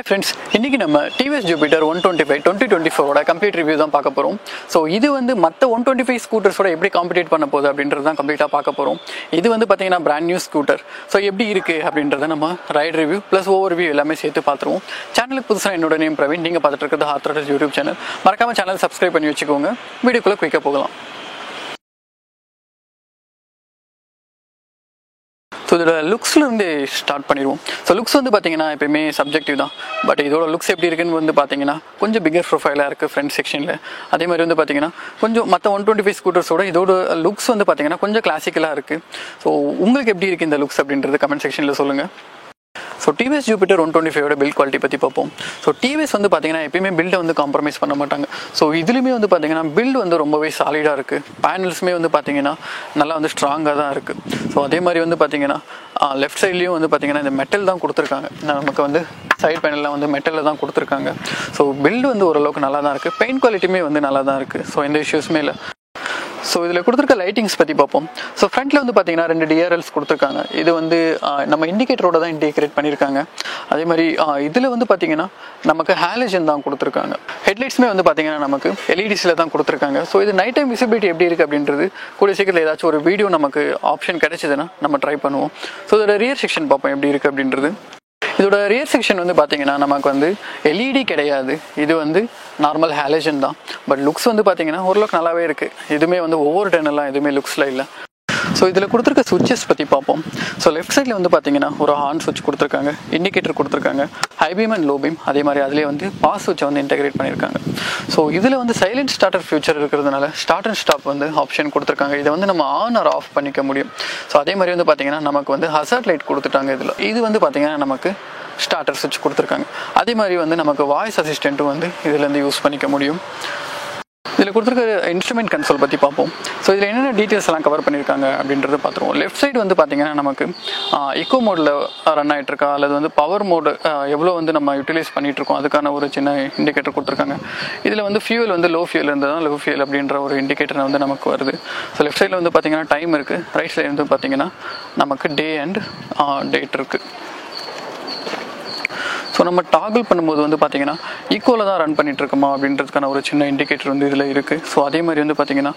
Hi friends, இன்னைக்கு நம்ம TVS Jupiter 125 2024 ஓட கம்ப்ளீட் ரிவ்யூ தான் பார்க்க போறோம். ஸோ இது வந்து மற்ற 125 ஸ்கூட்டர்ஸோட எப்படி காம்படிட் பண்ண போகுது அப்படின்றது தான் கம்ப்ளீட்டாக பார்க்க போறோம். இது வந்து பார்த்தீங்கன்னா பிராண்ட் நியூ ஸ்கூட்டர். ஸோ எப்படி இருக்கு அப்படின்றத நம்ம right review plus over view எல்லாமே சேர்த்து பார்த்துருவோம். சேனலுக்கு புதுசாக என்னோட நேம் பிரவீன், நீங்கள் பார்த்துட்டு இருக்கிறது ஹார்த்ராடர்ஸ் யூடியூப் சேனல். மறக்காம சேனல் சப்ஸ்கிரைப் பண்ணி வச்சுக்கோங்க. வீடியோக்குள்ளே குயிக்காக போகலாம். ஸோ இதோட லுக்ஸ்லேருந்து ஸ்டார்ட் பண்ணிடுவோம். ஸோ லுக்ஸ் வந்து பார்த்தீங்கன்னா எப்பயுமே சப்ஜெக்டிவ் தான். பட் இதோட லுக்ஸ் எப்படி இருக்குன்னு வந்து பார்த்தீங்கன்னா கொஞ்சம் பிகர் ப்ரொஃபைலாக இருக்குது ஃப்ரண்ட் செக்ஷனில். அதே மாதிரி வந்து பார்த்தீங்கன்னா கொஞ்சம் மற்ற 125 ஸ்கூட்டர்ஸோட இதோட லுக்ஸ் வந்து பார்த்தீங்கன்னா கொஞ்சம் கிளாசிக்கலாக இருக்குது. ஸோ உங்களுக்கு எப்படி இருக்குது இந்த லுக்ஸ் அப்படின்றது கமெண்ட் செக்ஷனில் சொல்லுங்கள். So TVS Jupiter 125 build quality பற்றி பார்ப்போம். ஸோ TVS வந்து பார்த்தீங்கன்னா எப்பயுமே பில்டை வந்து காம்ப்ரமைஸ் பண்ண மாட்டாங்க. ஸோ இதுலேயுமே வந்து பார்த்தீங்கன்னா பில்டு வந்து ரொம்பவே சாலிடாக இருக்குது. பேனல்ஸுமே வந்து பார்த்தீங்கன்னா நல்லா வந்து ஸ்ட்ராங்காக தான் இருக்குது. ஸோ அதே மாதிரி வந்து பார்த்தீங்கன்னா லெஃப்ட் சைட்லேயும் வந்து பார்த்தீங்கன்னா இந்த மெட்டல் தான் கொடுத்துருக்காங்க. நமக்கு வந்து சைட் பேனலில் வந்து மெட்டலில் தான் கொடுத்துருக்காங்க. ஸோ பில்டு வந்து ஓரளவுக்கு நல்லா தான் இருக்குது. பெயிண்ட் குவாலிட்டியுமே வந்து நல்லா தான் இருக்குது. ஸோ எந்த இஷ்யூஸுமே இல்லை. ஸோ இதில் கொடுத்துருக்க லைட்டிங்ஸ் பற்றி பார்ப்போம். ஸோ ஃப்ரண்ட்டில் வந்து பார்த்தீங்கன்னா 2 DRLs கொடுத்துருக்காங்க. இது வந்து நம்ம இண்டிகேட்டரோட தான் இன்டிகிரேட் பண்ணியிருக்காங்க. அதே மாதிரி இதில் வந்து பார்த்தீங்கன்னா நமக்கு ஹாலஜன் தான் கொடுத்துருக்காங்க. ஹெட்லைட்ஸுமே வந்து பார்த்தீங்கன்னா நமக்கு LEDஸில் தான் கொடுத்துருக்காங்க. ஸோ இது நைட் டைம் விசிபிலிட்டி எப்படி இருக்குது அப்படின்றது கூடிய சீக்கிரத்தில் ஏதாச்சும் ஒரு வீடியோ நமக்கு ஆப்ஷன் கிடைச்சதுன்னா நம்ம ட்ரை பண்ணுவோம். ஸோ இதோட ரியர் செக்ஷன் பார்ப்போம் எப்படி இருக்குது அப்படின்றது. இதோட ரியர் செக்ஷன் வந்து பார்த்தீங்கன்னா நமக்கு வந்து LED கிடையாது. இது வந்து நார்மல் ஹாலஜன் தான். பட் லுக்ஸ் வந்து பார்த்தீங்கன்னா ஓரளவுக்கு நல்லாவே இருக்குது. எதுவுமே வந்து ஓவர் டர்னெல்லாம் எதுவுமே லுக்ஸில் இல்லை. ஸோ இதில் கொடுத்துருக்க சுவிட்சஸ் பற்றி பார்ப்போம். ஸோ லெஃப்ட் சைடில் வந்து பார்த்தீங்கன்னா ஒரு ஹார்ன் சுவிட்ச் கொடுத்துருக்காங்க, இண்டிகேட்டர் கொடுத்துருக்காங்க, high beam and low beam. அதே மாதிரி அதிலே வந்து பாஸ் சுவிட்சை வந்து இன்டெகிரேட் பண்ணியிருக்காங்க. ஸோ இதில் வந்து சைலண்ட் ஸ்டார்டர் ஃபியூச்சர் இருக்கிறதுனால ஸ்டார்ட் அண்ட் ஸ்டாப் வந்து ஆப்ஷன் கொடுத்துருக்காங்க. இதை வந்து நம்ம ஆன் ஆர் ஆஃப் பண்ணிக்க முடியும். ஸோ அதே மாதிரி வந்து பார்த்தீங்கன்னா நமக்கு வந்து ஹசார்ட் லைட் கொடுத்துட்டாங்க. இதில் இது வந்து பார்த்தீங்கன்னா நமக்கு ஸ்டார்டர் சுவிட்ச் கொடுத்துருக்காங்க. அதே மாதிரி வந்து நமக்கு வாய்ஸ் அசிஸ்டண்ட்டும் வந்து இதுலேருந்து யூஸ் பண்ணிக்க முடியும். இதில் கொடுத்துருக்க இன்ஸ்ட்ருமெண்ட் கன்சோல் பற்றி பார்ப்போம். ஸோ இதில் என்னென்ன டீட்டெயில்ஸ் எல்லாம் கவர் பண்ணியிருக்காங்க அப்படின்றத பார்த்துருவோம். லெஃப்ட் சைடு வந்து பார்த்தீங்கன்னா நமக்கு எக்கோ மோடில் ரன் ஆகிட்டு இருக்கா அல்லது வந்து பவர் மோடு எவ்வளோ வந்து நம்ம யூட்டிலைஸ் பண்ணிகிட்டு இருக்கோம் அதுக்கான ஒரு சின்ன இண்டிகேட்டர் கொடுத்துருக்காங்க. இதில் வந்து ஃபியூல் வந்து லோ ஃபியூல் இருந்ததுனா லோ ஃபியூல் அப்படின்ற ஒரு இண்டிகேட்டர் வந்து நமக்கு வருது. ஸோ லெஃப்ட் சைடில் வந்து பார்த்தீங்கன்னா டைம் இருக்குது. ரைட் சைடு வந்து பார்த்தீங்கன்னா நமக்கு டே அண்ட் டேட் இருக்குது. ஸோ நம்ம டாகிள் பண்ணும்போது வந்து பார்த்தீங்கன்னா ஈக்குவலாக தான் ரன் பண்ணிட்டு இருக்கோமா அப்படின்றதுக்கான ஒரு சின்ன இண்டிகேட்டர் வந்து இதில் இருக்குது. ஸோ அதே மாதிரி வந்து பார்த்தீங்கன்னா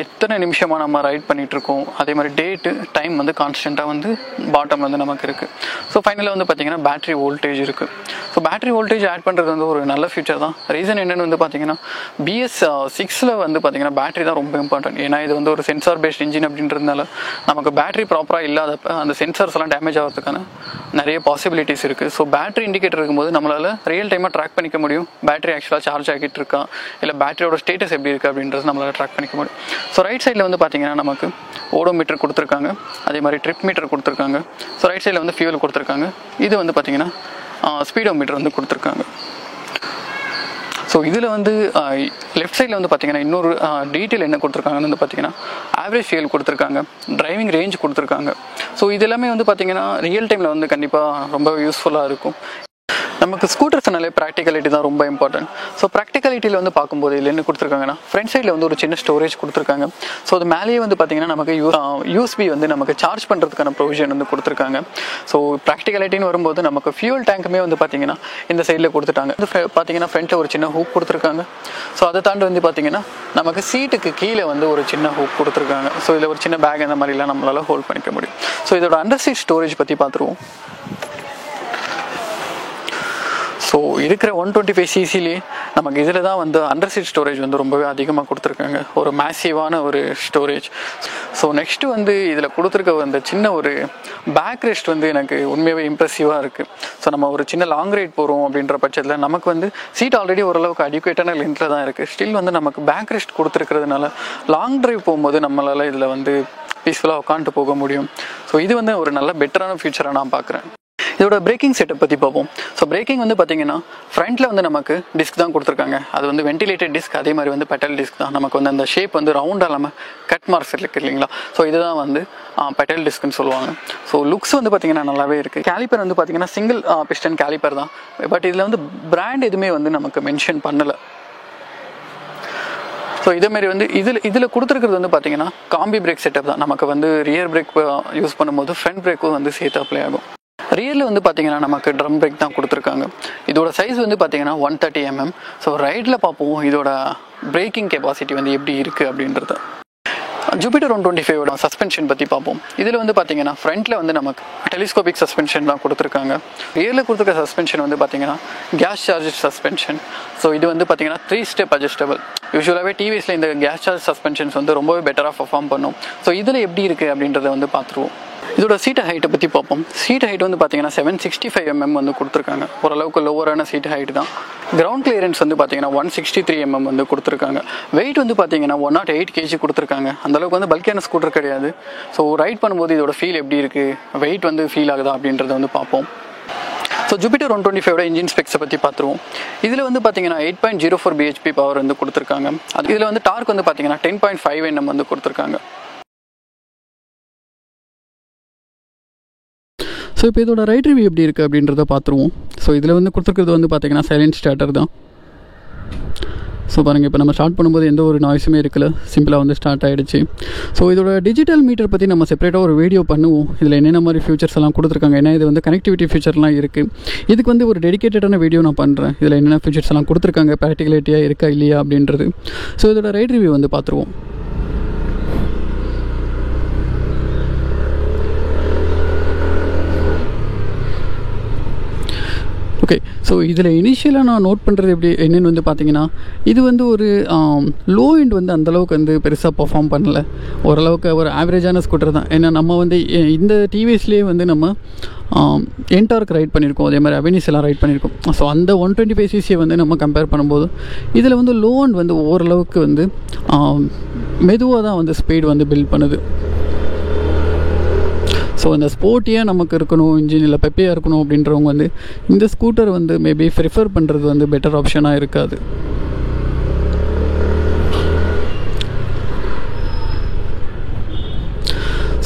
எத்தனை நிமிஷமாக நம்ம ரைட் பண்ணிகிட்ருக்கோம், அதே மாதிரி டேட்டு டைம் வந்து கான்ஸ்டண்ட்டாக வந்து பாட்டம் வந்து நமக்கு இருக்குது. ஸோ ஃபைனலாக வந்து பார்த்தீங்கன்னா பேட்டரி வோல்டேஜ் இருக்குது. ஸோ பேட்டரி வோல்டேஜ் ஆட் பண்ணுறது வந்து ஒரு நல்ல ஃபியூச்சர் தான். ரீசன் என்னென்னு வந்து பார்த்தீங்கன்னா BS6 வந்து பார்த்தீங்கன்னா பேட்டரி தான் ரொம்ப இம்பார்ட்டன்ட். ஏன்னா இது வந்து ஒரு சென்சார் பேஸ்ட் இன்ஜின் அப்படின்றதுனால நமக்கு பேட்டரி ப்ராப்பராக இல்லாதப்ப அந்த சென்சார்ஸ் எல்லாம் டேமேஜ் ஆகிறதுக்கான நிறைய பாசிபிலிட்டிஸ் இருக்குது. ஸோ பேட்டரி இண்டிகேட்டர் இருக்கும்போது நம்மளால் ரியல் டைமாக ட்ராக் பண்ணிக்க முடியும். பேட்டரி ஆக்சுவலாக சார்ஜ் ஆகிட்டு இருக்கா இல்லை பேட்டரியோட ஸ்டேட்டஸ் எப்படி இருக்குது அப்படின்றது நம்மளால் ட்ராக் பண்ணிக்க முடியும். ஸோ ரைட் சைடில் வந்து பார்த்தீங்கன்னா நமக்கு ஓடோமீட்டர் கொடுத்துருக்காங்க, அதே மாதிரி ட்ரிப் மீட்டர் கொடுத்துருக்காங்க. ஸோ ரைட் சைடில் வந்து ஃபியூல் கொடுத்துருக்காங்க. இது வந்து பார்த்தீங்கன்னா ஸ்பீடோமீட்டர் வந்து கொடுத்துருக்காங்க. ஸோ இதில் வந்து லெஃப்ட் சைடில் வந்து பார்த்தீங்கன்னா இன்னொரு டீட்டெயில் என்ன கொடுத்துருக்காங்கன்னு வந்து பார்த்தீங்கன்னா ஆவரேஜ் ஃபியூல் கொடுத்துருக்காங்க, டிரைவிங் ரேஞ்ச் கொடுத்துருக்காங்க. ஸோ இது எல்லாமே வந்து பார்த்தீங்கன்னா ரியல் டைமில் வந்து கண்டிப்பாக ரொம்ப யூஸ்ஃபுல்லாக இருக்கும். நமக்கு ஸ்கூட்டர்ஸ்னாலே ப்ராக்டிகலிட்டி தான் ரொம்ப இம்பார்ட்டன்ட். ஸோ ப்ராக்டிகலிட்டியில் வந்து பார்க்கும்போது இதில் என்ன கொடுத்துருக்காங்கன்னா ஃப்ரண்ட் சைடில் வந்து ஒரு சின்ன ஸ்டோரேஜ் கொடுத்துருக்காங்க. ஸோ அது மேலேயே வந்து பார்த்தீங்கன்னா நமக்கு USB வந்து நமக்கு சார்ஜ் பண்ணுறதுக்கான ப்ரொவிஷன் வந்து கொடுத்துருக்காங்க. ஸோ ப்ராக்டிகலிட்டின்னு வரும்போது நமக்கு ஃபியூல் டேங்க்குமே வந்து பார்த்தீங்கன்னா இந்த சைடில் கொடுத்துட்டாங்க. பார்த்தீங்கன்னா ஃப்ரண்ட்டில் ஒரு சின்ன ஹூக் கொடுத்துருக்காங்க. ஸோ அதை தாண்டி வந்து பார்த்தீங்கன்னா நமக்கு சீட்டுக்கு கீழே வந்து ஒரு சின்ன ஹூக் கொடுத்துருக்காங்க. ஸோ இதில் ஒரு சின்ன பேக் அந்த மாதிரிலாம் நம்மளால் ஹோல்ட் பண்ணிக்க முடியும். ஸோ இதோட அண்டர் சீட் ஸ்டோரேஜ் பற்றி பார்த்துருவோம். ஸோ இருக்கிற 125cc நமக்கு இதில் தான் வந்து அண்டர் சீட் ஸ்டோரேஜ் வந்து ரொம்பவே அதிகமாக கொடுத்துருக்காங்க. ஒரு மேசிவான ஒரு ஸ்டோரேஜ். ஸோ நெக்ஸ்ட்டு வந்து இதில் கொடுத்துருக்க அந்த சின்ன ஒரு பேக் ரெஸ்ட் வந்து எனக்கு உண்மையாகவே இம்ப்ரெசிவாக இருக்குது. ஸோ நம்ம ஒரு சின்ன லாங் ரைட் போகிறோம் அப்படின்ற பட்சத்தில் நமக்கு வந்து சீட் ஆல்ரெடி ஓரளவுக்கு அடிக்குவேட்டான லென்த்தில் தான் இருக்குது. ஸ்டில் வந்து நமக்கு பேக் ரெஸ்ட் கொடுத்துருக்கிறதுனால லாங் ட்ரைவ் போகும்போது நம்மளால் இதில் வந்து பீஸ்ஃபுல்லாக உட்காந்துட்டு போக முடியும். ஸோ இது வந்து ஒரு நல்ல பெட்டரான ஃபியூச்சராக நான் பார்க்குறேன். இதோட பிரேக்கிங் செட்டப் பற்றி பார்ப்போம். ஸோ பிரேக்கிங் வந்து பார்த்தீங்கன்னா ஃப்ரண்ட்டில் வந்து நமக்கு டிஸ்க் தான் கொடுத்துருக்காங்க. அது வந்து வென்டிலேட்டட் டிஸ்க், அதே மாதிரி வந்து பெட்டல் டிஸ்க் தான். நமக்கு வந்து அந்த ஷேப் வந்து ரவுண்டாக இல்லாமல் கட் மார்க்ஸ் இருக்குது இல்லைங்களா. ஸோ இதுதான் வந்து பெட்டல் டிஸ்க்னு சொல்லுவாங்க. ஸோ லுக்ஸ் வந்து பார்த்தீங்கன்னா நல்லாவே இருக்குது. கேலிப்பர் வந்து பார்த்தீங்கன்னா சிங்கிள் பிஸ்டன் கேலிப்பர் தான். பட் இதில் வந்து பிராண்ட் எதுவுமே வந்து நமக்கு மென்ஷன் பண்ணலை. ஸோ இதேமாரி வந்து இதில் கொடுத்துருக்கிறது வந்து பார்த்தீங்கன்னா காம்பி பிரேக் செட்டப் தான். நமக்கு வந்து ரியர் பிரேக் யூஸ் பண்ணும்போது ஃப்ரண்ட் பிரேக்கும் வந்து சேர்த்து அப்ளை ஆகும். ரியரில் வந்து பார்த்தீங்கன்னா நமக்கு ட்ரம் பிரேக் தான் கொடுத்துருக்காங்க. இதோட சைஸ் வந்து பார்த்தீங்கன்னா 130 mm. ஸோ ரைடில் பார்ப்போம் இதோட பிரேக்கிங் கெப்பாசிட்டி வந்து எப்படி இருக்குது அப்படின்றத. ஜூபிட்டர் 125 சஸ்பென்ஷன் பற்றி பார்ப்போம். இதில் வந்து பார்த்தீங்கன்னா ஃப்ரண்ட்டில் வந்து நமக்கு டெலிஸ்கோபிக் சஸ்பென்ஷன் தான் கொடுத்துருக்காங்க. ரியரில் கொடுத்துருக்க சஸ்பென்ஷன் வந்து பார்த்தீங்கன்னா கேஸ் சார்ஜ் சஸ்பென்ஷன். ஸோ இது வந்து பார்த்தீங்கன்னா 3 ஸ்டெப் அட்ஜஸ்டபிள். யூஸ்வலாகவே டிவிஎஸில் இந்த கேஸ் சார்ஜ் சஸ்பென்ஷன்ஸ் வந்து ரொம்பவே பெட்டராக பர்ஃபார்ம் பண்ணும். ஸோ இதில் எப்படி இருக்குது அப்படின்றத வந்து பார்த்துருவோம். இதோட சீட் ஹைட்டை பற்றி பார்ப்போம். சீட் ஹைட் வந்து பார்த்தீங்கன்னா 765 mm வந்து கொடுத்துருக்காங்க. ஓரளவுக்கு லோவரான சீட் ஹைட் தான். கிரவுண்ட் கிளியரன்ஸ் வந்து பார்த்தீங்கன்னா 163 mm வந்து கொடுத்துருக்காங்க. வெயிட் வந்து பார்த்தீங்கன்னா 108 kg கொடுத்துருக்காங்க. அந்தளவுக்கு வந்து பல்கியான ஸ்கூட்டர் கிடையாது. ஸோ ரைட் பண்ணும்போது இதோட ஃபீல் எப்படி இருக்குது, வெயிட் வந்து ஃபீல் ஆகுதா அப்படின்றத வந்து பார்ப்போம். ஸோ ஜூபிட்டர் 125 இன்ஜின் ஸ்பெக்ஸை பற்றி பார்த்துருவோம். இதில் வந்து பார்த்தீங்கன்னா 8.04 bhp பவர் வந்து கொடுத்துருக்காங்க. இதில் வந்து டார்க் வந்து பார்த்தீங்கன்னா 10.5 Nm வந்து கொடுத்துருக்காங்க. ஸோ இப்போ இதோட ரைட் ரிவ்யூ எப்படி இருக்குது அப்படின்றத பார்த்துருவோம். ஸோ இதில் வந்து கொடுத்துருக்கிறது வந்து பார்த்தீங்கன்னா சைலண்ட் ஸ்டார்டர் தான். ஸோ பாருங்கள், இப்போ நம்ம ஸ்டார்ட் பண்ணும்போது எந்த ஒரு நாய்ஸுமே இருக்கல, சிம்பிளாக வந்து ஸ்டார்ட் ஆகிடுச்சு. ஸோ இதோட டிஜிட்டல் மீட்டர் பற்றி நம்ம செப்பரேட்டாக ஒரு வீடியோ பண்ணுவோம். இதில் என்னென்ன மாதிரி ஃபியூச்சர்ஸ் எல்லாம் கொடுத்துருக்காங்க, ஏன்னா இது வந்து கனெக்டிவிட்டி ஃபியூச்சர்லாம் இருக்குது. இதுக்கு வந்து ஒரு டெடிகேட்டடான வீடியோ நான் பண்ணுறேன். இதில் என்னென்ன ஃபியூச்சர்ஸ் எல்லாம் கொடுத்துருக்காங்க, ப்ராக்டிகலிட்டியாக இருக்கா இல்லையா அப்படின்றது. ஸோ இதோட ரைட் ரிவ்யூ வந்து பார்த்துருவோம். ஓகே, ஸோ இதில் இனிஷியலாக நான் நோட் பண்ணுறது என்னென்னு வந்து பார்த்தீங்கன்னா, இது வந்து ஒரு லோ எண்ட் வந்து அந்தளவுக்கு வந்து பெருசாக பர்ஃபார்ம் பண்ணலை. ஓரளவுக்கு ஒரு ஆவரேஜான ஸ்கூட்டர் தான். ஏன்னா நம்ம வந்து இந்த டிவிஎஸ்லேயே வந்து நம்ம என்டார்க் ரைட் பண்ணியிருக்கோம், அதே மாதிரி அவெனிஸ் எல்லாம் ரைட் பண்ணியிருக்கோம். ஸோ அந்த 125cc வந்து நம்ம கம்பேர் பண்ணும்போது இதில் வந்து லோ எண்ட் வந்து ஓரளவுக்கு வந்து மெதுவாக தான் வந்து ஸ்பீட் வந்து பில்ட் பண்ணுது. ஸோ இந்த ஸ்போர்ட்டியாக நமக்கு இருக்கணும், இன்ஜினில் பெப்பியாக இருக்கணும் அப்படின்றவங்க வந்து இந்த ஸ்கூட்டர் வந்து மேபி ப்ரிஃபர் பண்ணுறது வந்து பெட்டர் ஆப்ஷனாக இருக்காது.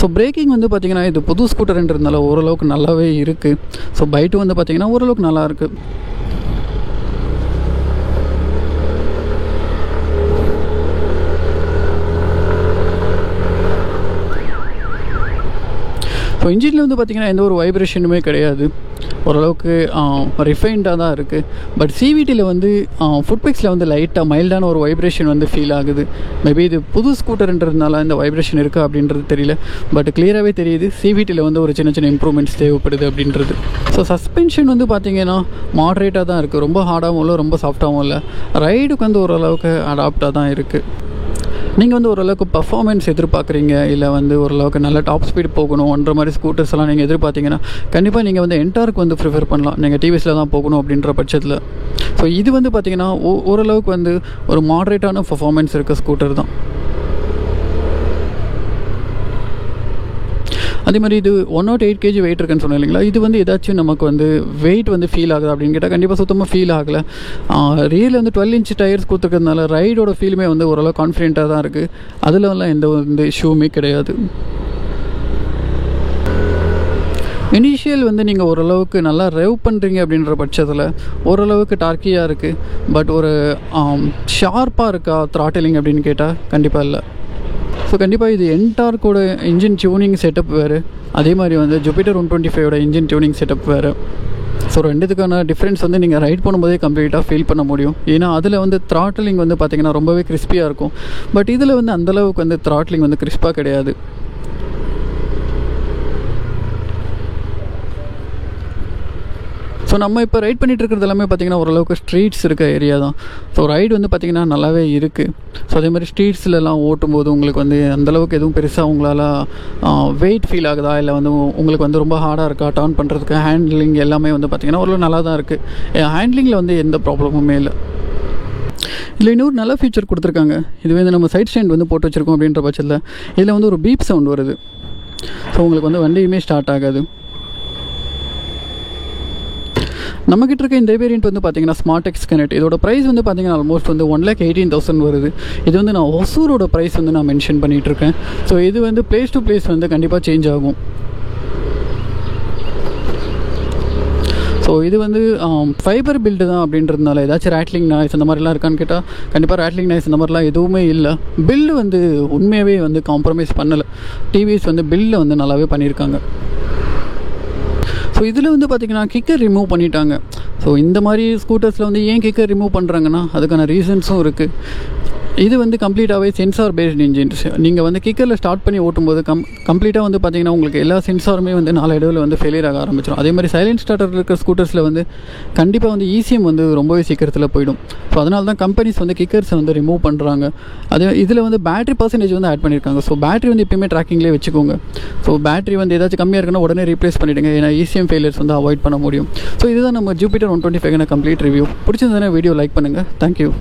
ஸோ பிரேக்கிங் வந்து பார்த்திங்கன்னா இது புது ஸ்கூட்டர்ன்றதுனால ஓரளவுக்கு நல்லாவே இருக்குது. ஸோ பைட்டு வந்து பார்த்திங்கன்னா ஓரளவுக்கு நல்லா இருக்குது. ஸோ இன்ஜினில் வந்து பார்த்திங்கன்னா எந்த ஒரு வைப்ரேஷனுமே கிடையாது, ஓரளவுக்கு ரிஃபைன்டாக தான் இருக்குது. பட் சிவிடியில் வந்து ஃபுட்பெக்ஸில் வந்து லைட்டாக மைல்டான ஒரு வைப்ரேஷன் வந்து ஃபீல் ஆகுது. மேபி இது புது ஸ்கூட்டர்ன்றதுனால இந்த வைப்ரேஷன் இருக்கா அப்படின்றது தெரியல. பட் கிளியராகவே தெரியுது சிவிடியில் வந்து ஒரு சின்ன சின்ன இம்ப்ரூவ்மெண்ட்ஸ் தேவைப்படுது அப்படின்றது. ஸோ சஸ்பென்ஷன் வந்து பார்த்திங்கன்னா மாட்ரேட்டாக தான் இருக்குது. ரொம்ப ஹார்டாகவும் இல்லை, ரொம்ப சாஃப்டாகவும் இல்லை. ரைடுக்கு வந்து ஓரளவுக்கு அடாப்டாக தான் இருக்குது. நீங்கள் வந்து ஓரளவுக்கு பர்ஃபார்மன்ஸ் எதிர்பார்க்குறீங்க, இல்லை வந்து ஓரளவுக்கு நல்ல டாப் ஸ்பீட் போகணுன்ற மாதிரி ஸ்கூட்டர்ஸ் எல்லாம் நீங்கள் எதிர்பார்த்தீங்கன்னா கண்டிப்பாக நீங்கள் வந்து என்டார்க் வந்து ப்ரிஃபர் பண்ணலாம். நீங்கள் டிவிஎஸில் தான் போகணும் அப்படின்ற பட்சத்தில். ஸோ இது வந்து பார்த்திங்கன்னா ஓரளவுக்கு வந்து ஒரு மாட்ரேட்டான பர்ஃபார்மன்ஸ் இருக்க ஸ்கூட்டர் தான். அதே மாதிரி இது 108 kg வெயிட் இருக்குன்னு சொன்னேன் இல்லைங்களா, இது வந்து ஏதாச்சும் நமக்கு வந்து வெயிட் வந்து ஃபீல் ஆகுது அப்படின்னு கேட்டால் கண்டிப்பாக சுத்தமாக ஃபீல் ஆகலை. ரியலில் வந்து 12 inch டயர்ஸ் கொடுத்துருக்கிறதுனால ரைடோட ஃபீலுமே வந்து ஓரளவு கான்ஃபிடென்ட்டாக தான் இருக்குது. அதிலலாம் எந்த வந்து இஷ்யூமே கிடையாது. இனிஷியல் வந்து நீங்கள் ஓரளவுக்கு நல்லா ரெவ் பண்ணுறீங்க அப்படின்ற பட்சத்தில் ஓரளவுக்கு டார்க்கியாக இருக்குது. பட் ஒரு ஷார்ப்பாக இருக்கா த்ராட்டிலிங் அப்படின்னு கேட்டால் கண்டிப்பாக இல்லை. ஸோ கண்டிப்பாக இது என்டார்க்கோட இன்ஜின் டியூனிங் செட்டப் வேறு, அதே மாதிரி வந்து ஜூபிட்டர் 125 இன்ஜின் டியூனிங் செட்டப் வேறு. ஸோ ரெண்டுத்துக்கான டிஃப்ரென்ஸ் வந்து நீங்கள் ரைட் பண்ணும்போதே கம்ப்ளீட்டாக ஃபீல் பண்ண முடியும். ஏன்னா அதில் வந்து த்ராட்டிலிங் வந்து பார்த்திங்கன்னா ரொம்பவே கிறிஸ்பியாக இருக்கும். பட் இதில் வந்து அந்தளவுக்கு வந்து த்ராட்டிலிங் வந்து கிறிஸ்பாக கிடையாது. ஸோ நம்ம இப்போ ரைட் பண்ணிகிட்டு இருக்கிறது எல்லாமே பார்த்திங்கன்னா ஓரளவுக்கு ஸ்ட்ரீட்ஸ் இருக்க ஏரியா தான். ஸோ ரைடு வந்து பார்த்திங்கன்னா நல்லாவே இருக்குது. ஸோ அதே மாதிரி ஸ்ட்ரீட்ஸ்லலாம் ஓட்டும்போது உங்களுக்கு வந்து அந்தளவுக்கு எதுவும் பெருசாக உங்களால் வெயிட் ஃபீல் ஆகுதா, இல்லை வந்து உங்களுக்கு வந்து ரொம்ப ஹார்டாக இருக்கா டர்ன் பண்ணுறதுக்கு, ஹேண்ட்லிங் எல்லாமே வந்து பார்த்திங்கன்னா ஓரளவு நல்லா தான் இருக்குது. ஹேண்ட்லிங்கில் வந்து எந்த ப்ராப்ளமுமே இல்லை. இதில் இன்னொரு நல்ல ஃபீச்சர் கொடுத்துருக்காங்க. இது வந்து நம்ம சைட் ஸ்டாண்ட் வந்து போட்டு வச்சுருக்கோம் அப்படின்ற பட்சத்தில் இதில் வந்து ஒரு பீப் சவுண்ட் வருது. ஸோ உங்களுக்கு வந்து வண்டியுமே ஸ்டார்ட் ஆகாது. நம்மக்கிட்ட இருக்க இந்த வேரியண்ட் வந்து பார்த்தீங்கன்னா ஸ்மார்ட் எக்ஸ் கனெக்ட். இதோட ப்ரைஸ் வந்து பார்த்தீங்கன்னா ஆல்மோஸ்ட் வந்து 1,18,000 வருது. இது வந்து நான் ஒசூரோட ப்ரைஸ் வந்து நான் மென்ஷன் பண்ணிகிட்ருக்கேன். ஸோ இது வந்து பிளேஸ் டு பிளேஸ் வந்து கண்டிப்பாக சேஞ்ச் ஆகும். ஸோ இது வந்து ஃபைபர் பில்டு தான் அப்படின்றதுனால ஏதாச்சும் ரேட்லிங் நாய்ஸ் அந்த மாதிரிலாம் இருக்கான்னு கேட்டால் கண்டிப்பாக ரேட்லிங் நாய்ஸ் இந்த மாதிரிலாம் எதுவுமே இல்லை. பில்லு வந்து உண்மையாகவே வந்து காம்ப்ரமைஸ் பண்ணலை. டிவிஎஸ் வந்து பில்லில் வந்து நல்லாவே பண்ணியிருக்காங்க. ஸோ ஸோ இதில் வந்து பார்த்திங்கன்னா கிக்கர் ரிமூவ் பண்ணிட்டாங்க. ஸோ இந்த மாதிரி ஸ்கூட்டர்ஸில் வந்து ஏன் கிக்கர் ரிமூவ் பண்ணுறாங்கன்னா அதுக்கான ரீசன்ஸும் இருக்குது. இது வந்து கம்ப்ளீட்டாகவே சென்சார் பேஸ்ட் இன்ஜின்ஸ். நீங்கள் வந்து கிக்கரில் ஸ்டார்ட் பண்ணி ஓட்டும்போது கம்ப்ளீட்டாக வந்து பார்த்திங்கன்னா உங்களுக்கு எல்லா சென்சாருமே வந்து நாளடைவில் வந்து ஃபெயிலியர் ஆக ஆரம்பிச்சிடும். அதே மாதிரி சைலண்ட் ஸ்டார்டர் இருக்கிற ஸ்கூட்டர்ஸில் வந்து கண்டிப்பாக வந்து ECM வந்து ரொம்பவே சீக்கிரத்தில் போயிடும். ஸோ அதனால தான் கம்பெனிஸ் வந்து கிக்கர்ஸை வந்து ரிமூவ் பண்ணுறாங்க. அதே இதில் வந்து பேட்டரி பர்சன்டேஜ் வந்து ஆட் பண்ணியிருக்காங்க. ஸோ பேட்டரி வந்து எப்பயுமே ட்ராக்கிங்லேயே வச்சுக்கோங்க. ஸோ பேட்டரி வந்து ஏதாச்சும் கம்மியாக இருக்குன்னா உடனே ரீப்ளேஸ் பண்ணிவிடுங்க. ஏன்னா ECM ஃபெயிலியர்ஸ் வந்து அவாய்ட் பண்ண முடியும். ஸோ இதுதான் நம்ம ஜூபிட்டர் 125 கம்ப்ளீட் ரிவ்யூ. பிடிச்சிருந்ததுன்னா வீடியோ லைக் பண்ணுங்கள். தேங்க்யூ.